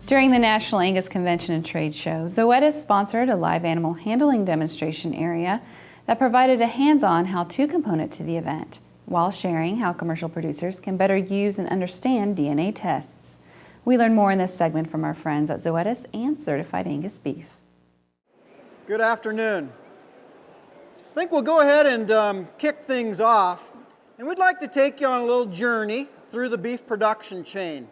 During the National Angus Convention and Trade Show, Zoetis sponsored a live animal handling demonstration area that provided a hands-on how-to component to the event, while sharing how commercial producers can better use and understand DNA tests. We learn more in this segment from our friends at Zoetis and Certified Angus Beef. Good afternoon. I think we'll go ahead and kick things off, and we'd like to take you on a little journey through the beef production chain.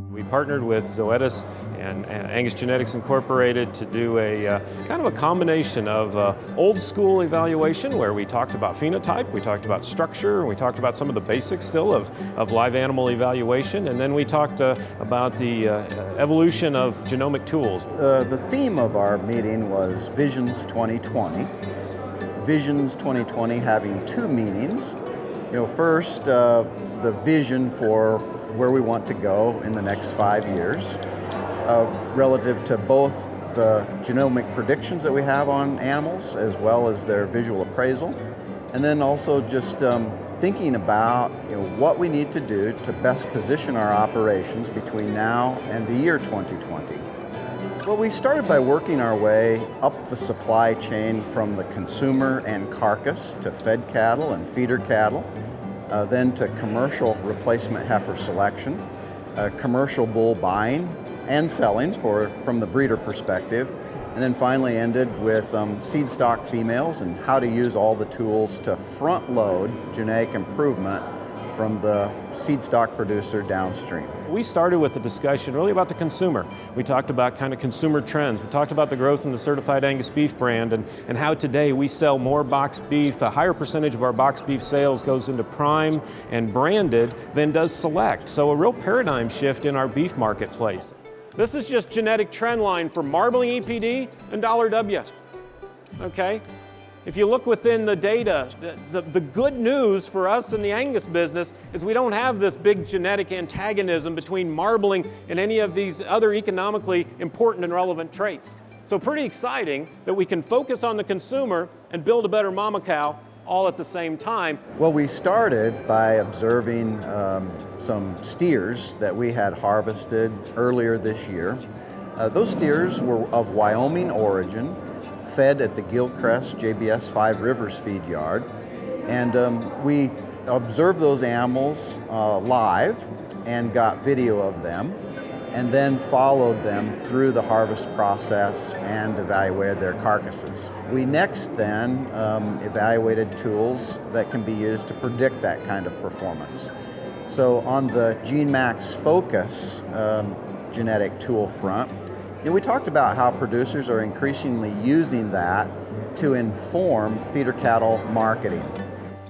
We partnered with Zoetis and Angus Genetics Incorporated to do a kind of a combination of old school evaluation where we talked about phenotype, we talked about structure, and we talked about some of the basics still of live animal evaluation, and then we talked about the evolution of genomic tools. The theme of our meeting was Visions 2020. Visions 2020 having two meanings. First, the vision for where we want to go in the next 5 years, relative to both the genomic predictions that we have on animals as well as their visual appraisal, and then also just thinking about what we need to do to best position our operations between now and the year 2020. Well, we started by working our way up the supply chain from the consumer and carcass to fed cattle and feeder cattle, then to commercial replacement heifer selection, commercial bull buying and selling from the breeder perspective, and then finally ended with seed stock females and how to use all the tools to front load genetic improvement from the seed stock producer downstream. We started with the discussion really about the consumer. We talked about kind of consumer trends. We talked about the growth in the Certified Angus Beef brand and how today we sell more boxed beef. A higher percentage of our boxed beef sales goes into prime and branded than does select. So a real paradigm shift in our beef marketplace. This is just genetic trend line for marbling EPD and $W. Okay? If you look within the data, the good news for us in the Angus business is we don't have this big genetic antagonism between marbling and any of these other economically important and relevant traits. So pretty exciting that we can focus on the consumer and build a better mama cow all at the same time. Well, we started by observing some steers that we had harvested earlier this year. Those steers were of Wyoming origin, fed at the Gilcrest JBS 5 Rivers feed yard, and we observed those animals live and got video of them, and then followed them through the harvest process and evaluated their carcasses. We next then evaluated tools that can be used to predict that kind of performance. So on the GeneMax Focus genetic tool front, we talked about how producers are increasingly using that to inform feeder cattle marketing.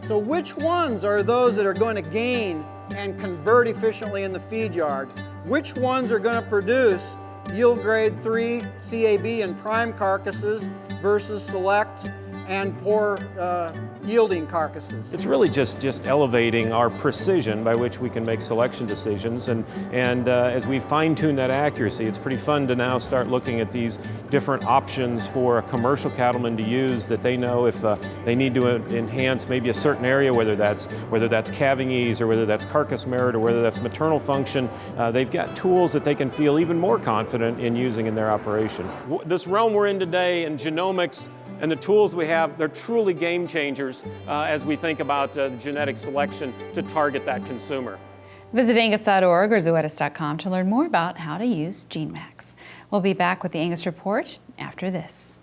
So which ones are those that are going to gain and convert efficiently in the feed yard? Which ones are going to produce yield grade 3 CAB and prime carcasses versus select and poor yielding carcasses? It's really just elevating our precision by which we can make selection decisions, and as we fine-tune that accuracy, it's pretty fun to now start looking at these different options for a commercial cattleman to use that they know if they need to enhance maybe a certain area, whether that's calving ease or whether that's carcass merit or whether that's maternal function. They've got tools that they can feel even more confident in using in their operation. This realm we're in today in genomics and the tools we have, they're truly game changers as we think about genetic selection to target that consumer. Visit Angus.org or Zoetis.com to learn more about how to use GeneMax. We'll be back with the Angus Report after this.